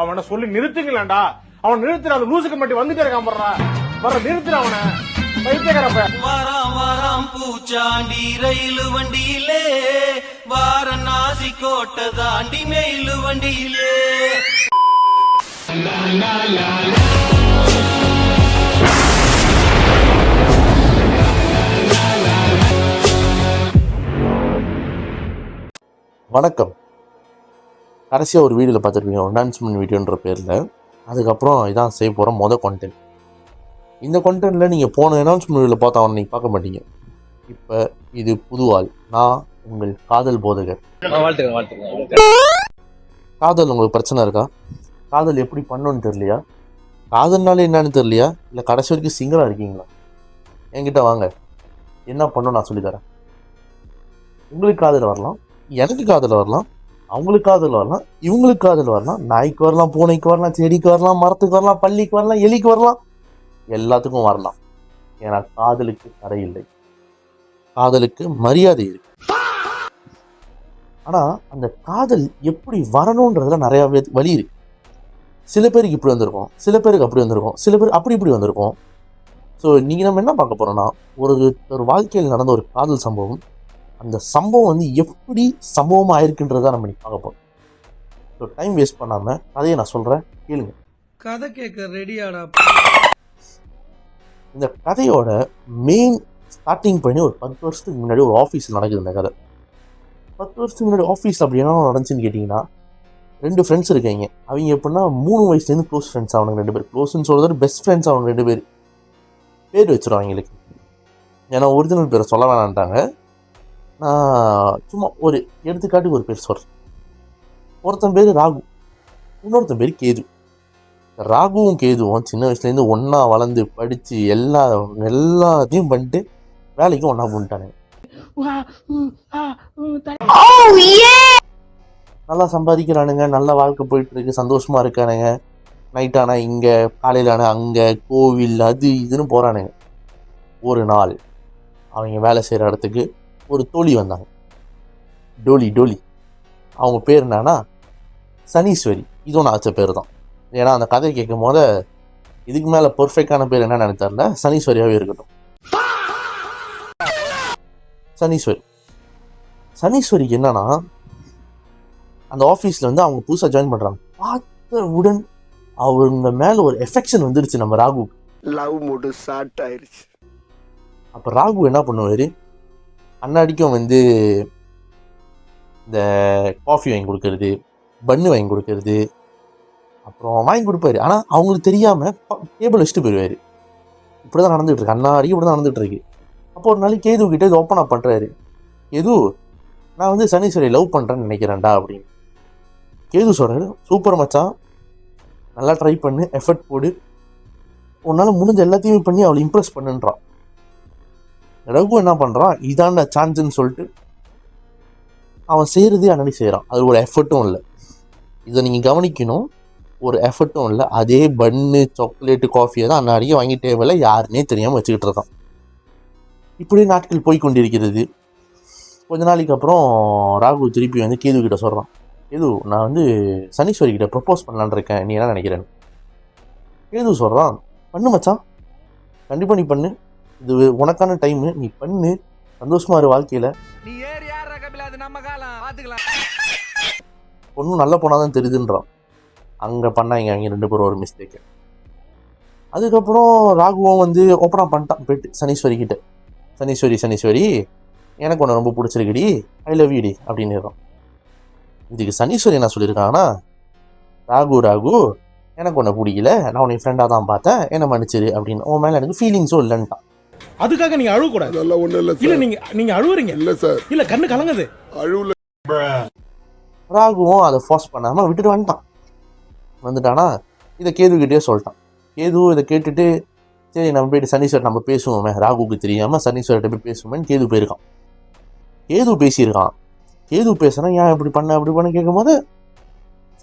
அவனை சொல்லி நிறுத்துங்களேன்டா. அவன் நிறுத்துற அந்த லூசுக்கு மட்டும் வந்துட்டே இருக்கான் போடுறா. வர நிறுத்துற அவனை பைத்தியக்காரப்ப. வாராம் வாராம் பூச்சாண்டி ரயிலு வண்டியிலே வாரணாசி கோட்டை தாண்டி மெயிலு வண்டியிலே. வணக்கம். கடைசியாக ஒரு வீடியோவில் பார்த்துருப்பீங்க, அனௌன்ஸ்மெண்ட் வீடியோன்ற பேரில். அதுக்கப்புறம் இதான் செய்ய போகிற மொதல் கண்டென்ட். இந்த கண்டென்ட்டில் நீங்கள் போன அனௌன்ஸ்மெண்ட் வீடியோவில் பார்த்தா நீங்கள் பார்க்க மாட்டீங்க. இப்போ இது புது ஆள். நான் உங்கள் காதல் போதகர். காதல் உங்களுக்கு பிரச்சனை இருக்கா? காதல் எப்படி பண்ணணும்னு தெரியலையா? காதல்னாலே என்னன்னு தெரியலையா? இல்லை கடைசி வரைக்கும் சிங்கிளாக இருக்கீங்களா? என்கிட்ட வாங்க, என்ன பண்ணணும் நான் சொல்லித்தரேன். உங்களுக்கு காதல் வரலாம், எனக்கு காதல் வரலாம், அவங்களுக்கு காதல் வரலாம், இவங்களுக்கு காதல் வரலாம், நாய்க்கு வரலாம், பூனைக்கு வரலாம், செடிக்கு வரலாம், மரத்துக்கு வரலாம், பள்ளிக்கு வரலாம், எலிக்கு வரலாம், எல்லாத்துக்கும் வரலாம். ஏன்னா காதலுக்கு தடை இல்லை, காதலுக்கு மரியாதை இருக்கு. ஆனா அந்த காதல் எப்படி வரணுன்றதுல நிறைய வழி இருக்கு. சில பேருக்கு இப்படி வந்திருக்கும், சில பேருக்கு அப்படி வந்திருக்கும், சில பேர் அப்படி இப்படி வந்திருக்கும். ஸோ இன்னைக்கு நம்ம என்ன பார்க்க போறோம்னா, ஒரு வாழ்க்கையில் நடந்த ஒரு காதல் சம்பவம். அந்த சம்பவம் எப்படி சம்பவமாக ஆயிருக்குன்றதான் நம்ம பார்க்க போகிறோம். ஸோ டைம் வேஸ்ட் பண்ணாமல் கதையை நான் சொல்கிறேன், கேளுங்க. கதை கேட்க ரெடியாடா. இந்த கதையோட மெயின் ஸ்டார்டிங் பண்ணி ஒரு 10 வருஷத்துக்கு முன்னாடி ஒரு ஆஃபீஸில் நடக்குது. இந்த கதை 10 வருஷத்துக்கு முன்னாடி ஆஃபீஸில் அப்படி என்ன நடந்துச்சுன்னு கேட்டிங்கன்னா, 2 ஃப்ரெண்ட்ஸ் இருக்காங்க. அவங்க எப்படின்னா 3 வயசுலேருந்து க்ளோஸ் ஃப்ரெண்ட்ஸ். அவனுக்கு 2 பேர் க்ளோஸ்ன்னு சொல்கிறது, பெஸ்ட் ஃப்ரெண்ட்ஸ். அவங்க 2 பேர் பேர் வச்சிடும் அவங்களுக்கு. ஏன்னா ஒரிஜினல் பேரை சொல்ல வேணான்ட்டாங்க. நான் சும்மா ஒரு எடுத்துக்காட்டுக்கு ஒரு பேர் சொல்கிறேன். ஒருத்தன் பேர் ராகு, இன்னொருத்தன் பேர் கேது. ராகுவும் கேதுவும் சின்ன வயசுலேருந்து ஒன்றா வளர்ந்து படித்து எல்லாத்தையும் பண்ணிட்டு வேலைக்கும் ஒன்றா பண்ணிட்டானுங்க. நல்லா சம்பாதிக்கிறானுங்க, நல்ல வாழ்க்கை போயிட்டுருக்கு, சந்தோஷமாக இருக்கானுங்க. நைட் ஆனால் இங்கே, காலையில் ஆனால் அங்கே, கோவில் அது இதுன்னு போகிறானுங்க. ஒரு நாள் அவங்க வேலை செய்கிற இடத்துக்கு ஒரு தோழி வந்தாங்க. டோலி. அவங்க பேர் என்னன்னா சனீஸ்வரி. இதுவும் நான் வச்ச பேர் தான். ஏன்னா அந்த கதையை கேட்கும் போது இதுக்கு மேலே பர்ஃபெக்டான பேர் என்ன நினைத்தார்ல, சனீஸ்வரியாகவே இருக்கட்டும். சனீஸ்வரிக்கு என்னன்னா, அந்த ஆஃபீஸில் அவங்க புதுசாக ஜாயின் பண்ணுறாங்க. பார்த்தவுடன் அவங்க மேலே ஒரு எஃபெக்ஷன் வந்துருச்சு நம்ம ராகு. லவ் மூடு ஸ்டார்ட் ஆயிருச்சு. அப்போ ராகு என்ன பண்ணுவார், அன்னாடிக்கும் இந்த காஃபி வாங்கி கொடுக்கறது, பன்னு வாங்கி கொடுக்கறது, அப்புறம் வாங்கி கொடுப்பாரு. ஆனால் அவங்களுக்கு தெரியாமல் டேபிள் வச்சுட்டு போயிடுவார். இப்படி தான் நடந்துகிட்டு இருக்கு, அன்னாடிக்கும் இப்படி தான் நடந்துகிட்டு இருக்கு. அப்போ ஒரு நாளைக்கு கேது கிட்டே இது ஓப்பன் அப் பண்ணுறாரு. கேது, நான் சனீஸ்வரியை லவ் பண்ணுறேன்னு நினைக்கிறேன்டா அப்படின்னு. கேது சொல்கிறாரு, சூப்பர் மச்சான், நல்லா ட்ரை பண்ணு, எஃபர்ட் போடு, உன்னால் முடிஞ்ச எல்லாத்தையுமே பண்ணி அவளை இம்ப்ரெஸ் பண்ணுன்றான். ரகு என்ன பண்ணுறான், இதாண்ட சான்ஸ்ன்னு சொல்லிட்டு அவன் செய்கிறதே அன்னடி செய்கிறான். அது ஒரு எஃபர்ட்டும் இல்லை. இதை நீங்கள் கவனிக்கணும், ஒரு எஃபர்ட்டும் இல்லை. அதே பன்னு, சாக்லேட்டு, காஃபியை தான் அன்னாடியே வாங்கி டேபிளில் யாருன்னே தெரியாமல் வச்சுக்கிட்டு இருக்கான். இப்படியே நாட்கள் போய் கொண்டிருக்கிறது. கொஞ்ச நாளைக்கு அப்புறம் ராகு திருப்பி கேது கிட்ட சொல்கிறான், கேது, நான் சனீஸ்வரி கிட்ட ப்ரப்போஸ் பண்ணலான்னு இருக்கேன், நீ என்ன நினைக்கிறேன்னு. கேது சொல்கிறான், பண்ணு மச்சான், கண்டிப்பாக நீ பண்ணு, இது உனக்கான டைமு, நீ பண்ணு, சந்தோஷமா இரு வாழ்க்கையில். பொண்ணும் நல்ல பொண்ணாதான் தெரியுதுன்றான். அங்கே பண்ணாங்க அவங்க 2 பேரும் ஒரு மிஸ்டேக்கு. அதுக்கப்புறம் ராகுவும் ஓப்பனாக பண்ணிட்டான் போயிட்டு சனீஸ்வரி கிட்ட. சனீஸ்வரி எனக்கு ஒன்று ரொம்ப பிடிச்சிருக்குடி, ஐ லவ் யூ டி அப்படின்னுறான். இதுக்கு சனீஸ்வரி என்ன சொல்லியிருக்காங்கன்னா, ராகு எனக்கு ஒன்று பிடிக்கல, நான் உன்னை ஃப்ரெண்டாக தான் பார்த்தேன், என்ன மன்னிச்சிரு அப்படின்னு. உன் மேலே எனக்கு ஃபீலிங்ஸும் இல்லைன்ட்டான். அதுக்காக நீங்க அழுவ கூடாது. அதெல்லாம் ஒண்ணும் இல்ல இல்ல, சார். நீங்க அழுவுறீங்க. இல்ல சார், இல்ல, கண்ணு கலங்குது. அழுவல. ராகுவும் அதை ஃபாஸ்ட் பண்ணாமல் விட்டுட்டு வந்துட்டானா. இதை கேதுகிட்டே சொல்லிட்டான். கேது இதை கேட்டுட்டு, சரி நம்ம போயிட்டு சனீஸ்வரி நம்ம பேசுவோமே, ராகுக்கு தெரியாமல் சனீஸ்வரிட்ட போய் பேசுவோமேன்னு கேது போயிருக்கான். கேது பேசியிருக்கான். கேது பேசுகிறான், ஏன் இப்படி பண்ண கேட்கும் போது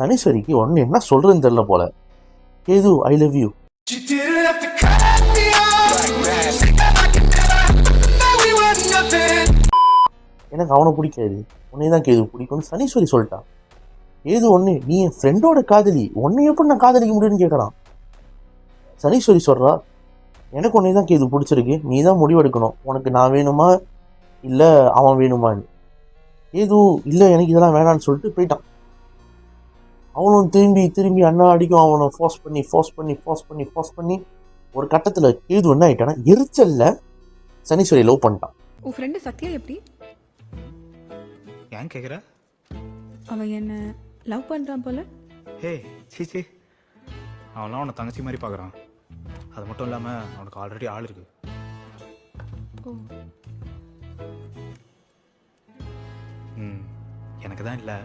சனீஸ்வரிக்கு ஒன்று என்ன சொல்கிறதுன்னு தெரியல போல. கேது, ஐ லவ் யூ. எனக்கு அவனை பிடிக்காது, உன்னை தான் கேது பிடிக்கும்னு சனீஸ்வரி சொல்லிட்டான். ஏது ஒன்று நீ என் ஃப்ரெண்டோட காதலி, உன்னை எப்படி நான் காதலிக்க முடியும்னு கேட்குறான். சனீஸ்வரி சொல்கிறா, எனக்கு உன்னை தான் கேது பிடிச்சிருக்கு, நீ தான் முடிவெடுக்கணும், உனக்கு நான் வேணுமா இல்லை அவன் வேணுமான்னு. ஏது இல்லை எனக்கு இதெல்லாம் வேணான்னு சொல்லிட்டு போயிட்டான். அவனும் திரும்பி திரும்பி அண்ணா அடிக்கும் அவனை ஃபோர்ஸ் பண்ணி ஒரு கட்டத்தில் கேது என்ன ஆயிட்டானா எரிச்சல்ல சனீஸ்வரி லவ் பண்ணிட்டான். உன் ஃப்ரெண்டு சத்யா எப்படி? ஏன் கேட்குற? அவன் என்ன லவ் பண்ணுறான் போல. ஹே சீச்சி, அவன்லாம் அவனை தங்கச்சி மாதிரி பார்க்குறான். அது மட்டும் இல்லாமல் அவனுக்கு ஆல்ரெடி ஆள் இருக்கு. ஓ, எனக்கு தான் இல்லை.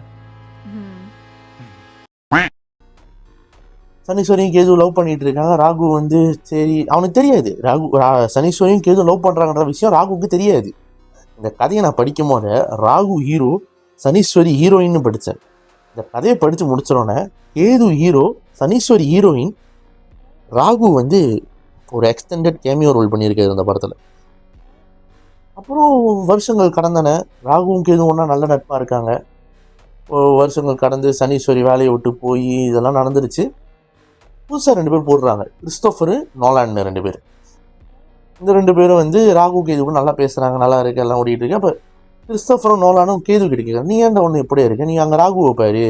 சனீஸ்வரியும் கேது லவ் பண்ணிட்டு இருக்காங்க. ராகு வந்து சரி அவனுக்கு தெரியாது, சனீஸ்வரியும் கேது லவ் பண்றாங்கன்ற விஷயம் ராகுவுக்கு தெரியாது. இந்த கதையை நான் படிக்கும் போது ராகு ஹீரோ, சனீஸ்வரி ஹீரோயின்னு படித்தேன். இந்த கதையை படித்து முடிச்சிடோன்னே கேது ஹீரோ, சனீஸ்வரி ஹீரோயின், ராகு வந்து ஒரு எக்ஸ்டெண்டட் கேமியோ ரோல் பண்ணியிருக்காரு இந்த படத்தில். அப்புறம் வருஷங்கள் கடந்தன, ராகுவும் கேதுவும் ஒன்றா நல்ல நட்பாக இருக்காங்க. வருஷங்கள் கடந்து சனீஸ்வரி வேலையை விட்டு போய் இதெல்லாம் நடந்துருச்சு. புதுசாக 2 பேர் போடுறாங்க, கிறிஸ்டோஃபரு நோலான்னு 2 பேர். இந்த 2 பேரும் வந்து ராகு கேதுவும் நல்லா பேசுகிறாங்க, நல்லா இருக்கு, எல்லாம் ஓடிட்டு இருக்கு. அப்போ கிறிஸ்டோஃபரும் நோலானும் கேது கிட்ட கேட்குறாங்க, நீ ஏன்டா ஒன்று எப்படியே இருக்க, நீ அங்கே ராகுவை பாரு,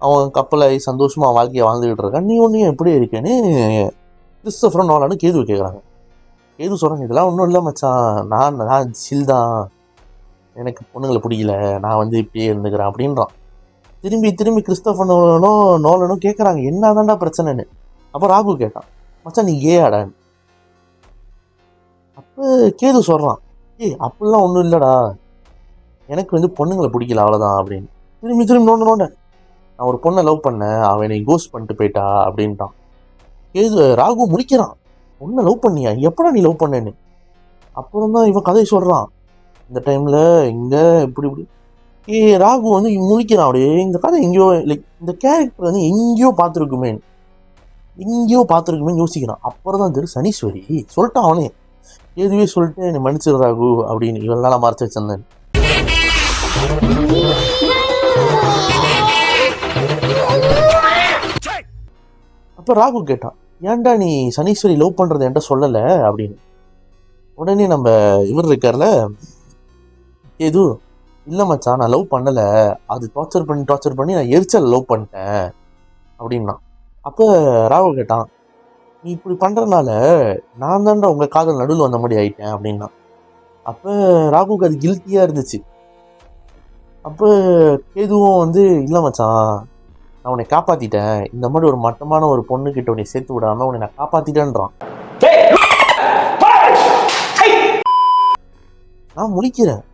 அவன் கப்பலாகி சந்தோஷமாக வாழ்க்கையை வாழ்ந்துக்கிட்டு இருக்கான், நீ ஒன்று எப்படியே இருக்கேன்னு கிறிஸ்டோஃபரும் நோலானும் கேதுவை கேட்குறாங்க. கேது சொல்கிறாங்க, இதெல்லாம் ஒன்றும் இல்லை மச்சான், நான் சில் தான், எனக்கு பொண்ணுங்களை பிடிக்கல, நான் வந்து இப்படியே இருந்துக்கிறேன் அப்படின்றான். திரும்பி கிறிஸ்டோஃபர் நோலனும் கேட்குறாங்க, என்ன தான்டா பிரச்சனைன்னு. அப்போ ராகு கேட்டான், மச்சான் நீ ஆடான்னு. அப்போ கேது சொல்கிறான், அப்படிலாம் ஒன்றும் இல்லைடா, எனக்கு வந்து பொண்ணுங்களை பிடிக்கல அவ்வளோதான் அப்படின்னு. திரும்பி நோண்ட நான் ஒரு பொண்ணை லவ் பண்ணேன், அவன் என்னை கோஸ்ட் பண்ணிட்டு போயிட்டா அப்படின்ட்டான். கேது ராகு முடிக்கிறான், பொண்ணை லவ் பண்ணியா, எப்படா நீ லவ் பண்ணேன்னு. அப்புறம் தான் இவன் கதையை சொல்கிறான், இந்த டைமில் இங்கே இப்படி ராகு வந்து முழிக்கிறான். அப்படியே இந்த கதை எங்கேயோ லைக் இந்த கேரக்டர் வந்து எங்கேயோ பார்த்துருக்குமேன்னு யோசிக்கிறான். அப்புறம் தான் தெரியும் சனீஸ்வரி சொல்லிட்டான், அவனே எதுவே சொல்லிட்டு என்னை மன்னிச்சிரு ராகு அப்படின்னு, இவனால மறைச்சு வச்சிருந்தேன். அப்போ ராகு கேட்டான், ஏன்டா நீ சனீஸ்வரி லவ் பண்ணுறது என்கிட்ட சொல்லலை அப்படின்னு. உடனே நம்ம இவர் இருக்கார்ல ஏது, இல்லை மச்சான் நான் லவ் பண்ணலை, அது டார்ச்சர் பண்ணி நான் எரிச்சல் லவ் பண்ணிட்டேன் அப்படின்னா. அப்போ ராகு கேட்டான், நீ இப்படி பண்ணுறதுனால நான் தான்டா உங்கள் காதல் நடுவில் வந்த மாதிரி ஆயிட்டேன் அப்படின்னா. அப்போ ராகுக்கு அது கில்ட்டியாக இருந்துச்சு. அப்போ கேதுவும் வந்து இல்லை மச்சான் நான் உன்னை காப்பாற்றிட்டேன், இந்த மாதிரி ஒரு மட்டமான ஒரு பொண்ணுக்கிட்ட உன்னை சேர்த்து விடாமல் உன்னை நான் காப்பாற்றிட்டேன்றான். நான் முழிக்கிறேன்,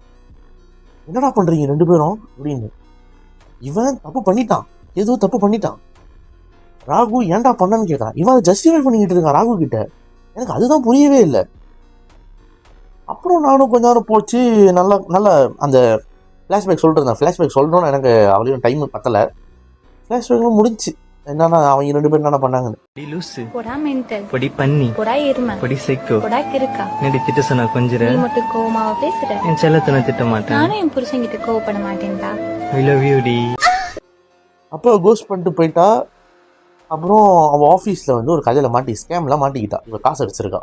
என்னடா பண்ணுறீங்க 2 பேரும் அப்படின்னு. இவன் தப்பு பண்ணிட்டான், ஏதோ தப்பு பண்ணிட்டான். ராகு ஏன்டா பண்ணன்னு கேட்டான். இவன் அதை ஜஸ்டிஃபை பண்ணிக்கிட்டு இருக்கான் ராகு கிட்ட. எனக்கு அதுதான் புரியவே இல்லை. அப்புறம் நானும் கொஞ்ச நேரம் போச்சு, நல்லா அந்த ஃப்ளாஷ்பேக் சொல்லிட்டு இருந்தேன். ஃப்ளாஷ்பேக் சொல்லணும்னு எனக்கு அவ்வளோ டைம் பத்தலை. ஃப்ளாஷ்பேக் முடிஞ்சு என்னன்னா அவங்க 2 பேரும் என்ன பண்ணாங்கன்னு. போடா மென்டல், பொடி பண்ணி, போடா எருமை, பொடி சைக்கோ, போடா கிறுக்கா, என்னடி திட்ட சொன்ன கொஞ்சம் நீ மட்டும் கோவமாவா பேசுற? என் செல்லத்தை நான் திட்ட மாட்டேன், நானும் என் புருஷன்கிட்ட கோவப்பட மாட்டேன்டா. ஐ லவ் யூ டி. அப்போ கோஸ்ட் பண்ணிட்டு போயிட்டா. அப்புறம் அவள் ஆஃபீஸில் வந்து ஒரு கதையில் ஸ்கேம்லாம் மாட்டிக்கிட்டா. இவள் காசு அடிச்சிருக்கா.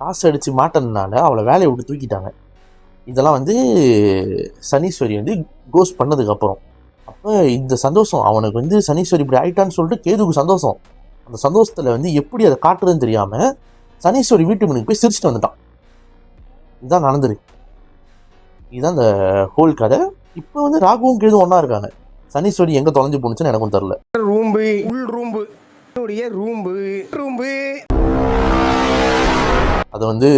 காசு அடித்து மாட்டினதுனால அவளை வேலையை விட்டு தூக்கிட்டாங்க. இதெல்லாம் வந்து சனீஸ்வரி வந்து கோஸ்ட் பண்ணதுக்கப்புறம். அப்போ இந்த சந்தோஷம் அவனுக்கு வந்து சனீஸ்வரி இப்படி ஆயிட்டான்னு சொல்லிட்டு கேதுக்கு சந்தோஷம். அந்த சந்தோஷத்தில் வந்து எப்படி அதை காட்டுறதுன்னு தெரியாமல் சனீஸ்வரி வீட்டு முன்னுக்கு போய் சிரிச்சுட்டு வந்துட்டான். இதுதான் நடந்துருக்கு. இதுதான் இந்த ஹோல் கதை. இப்போ வந்து ராகுவும் கேதுவும் ஒன்றா இருக்காங்க. சனீஸ்வரி எங்கே தொலைஞ்சு போணுச்சுன்னு எனக்கும் தெரில. ரூம்பு உள் ரூம்பு ரூம்பு அதை வந்து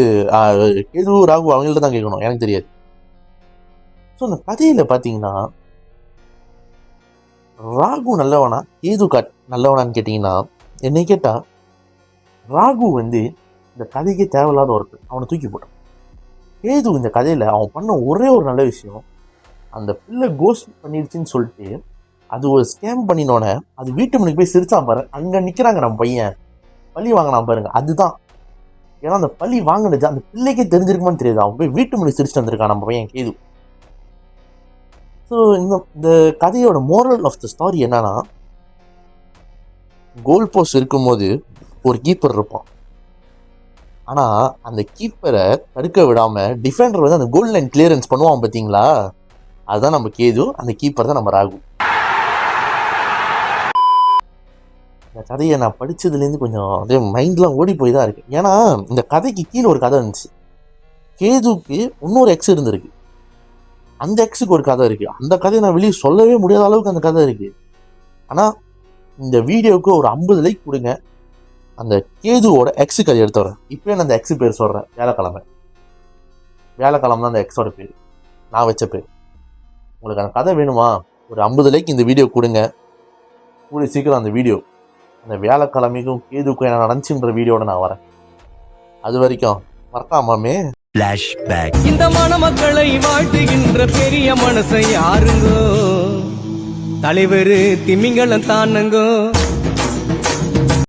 கேது ராகு அவங்கள்ட்ட தான் கேட்கணும், எனக்கு தெரியாது. ஸோ இந்த கதையில் பார்த்தீங்கன்னா ராகு நல்லவனா கேது நல்லவனான்னு கேட்டிங்கன்னா என்னை கேட்டால் ராகு வந்து இந்த கதைக்கே தேவையில்லாத ஒருத்தர், அவனை தூக்கி போட்டான். கேது இந்த கதையில் அவன் பண்ண ஒரே ஒரு நல்ல விஷயம், அந்த பிள்ளை கோஸ்ட் பண்ணிடுச்சின்னு சொல்லிட்டு அது ஒரு ஸ்கேம் பண்ணினோன்னே அது வீட்டு முன்னுக்கு போய் சிரிச்சான் பாரு. அங்கே நிற்கிறாங்க நம்ம பையன், பழி வாங்கினான் பாருங்க, அதுதான். ஏன்னா அந்த பழி வாங்கினது அந்த பிள்ளைக்கே தெரிஞ்சிருக்குமான்னு தெரியாது. அவன் போய் வீட்டு முன்னாடி சிரிச்சுட்டு வந்திருக்கான் நம்ம பையன் கேது. ஸோ இந்த கதையோட மோரல் ஆஃப் த ஸ்டாரி என்னன்னா, கோல் போஸ்ட் இருக்கும்போது ஒரு கீப்பர் இருப்பான். ஆனால் அந்த கீப்பரை தடுக்க விடாமல் டிஃபெண்டர் வந்து அந்த கோல் லைன் கிளியரன்ஸ் பண்ணுவான் பார்த்தீங்களா, அதுதான் நம்ம கேது, அந்த கீப்பர் தான் நம்ம ராகு. இந்த கதையை நான் படித்ததுலேருந்து கொஞ்சம் அப்படியே மைண்ட்லாம் ஓடி போய் தான் இருக்கு. ஏன்னா இந்த கதைக்கு கீழே ஒரு கதை இருந்துச்சு. கேதுக்கு இன்னொரு எக்ஸ் இருந்திருக்கு, அந்த எக்ஸுக்கு ஒரு கதை இருக்குது. அந்த கதையை நான் வெளியே சொல்லவே முடியாத அளவுக்கு அந்த கதை இருக்குது. ஆனால் இந்த வீடியோவுக்கு ஒரு 50 லைக் கொடுங்க, அந்த கேதுவோட எக்ஸு கதை எடுத்து வரேன். இப்போயே நான் அந்த எக்ஸு பேர் சொல்கிறேன், வியாழக்கிழமை தான் அந்த எக்ஸோட பேர், நான் வச்ச பேர். உங்களுக்கு அந்த கதை வேணுமா, ஒரு 50 லைக் இந்த வீடியோ கொடுங்க. கூடிய சீக்கிரம் அந்த வீடியோ, அந்த வியாழக்கிழமைக்கும் கேதுக்கும் என்ன நடந்துச்சுன்ற வீடியோட நான் வரேன். அது வரைக்கும் மறக்காமே. இந்த மணமக்களை வாழ்த்துகின்ற பெரிய மனசை யாருங்கோ, தலைவர் திமிங்கலம் தானுங்கோ.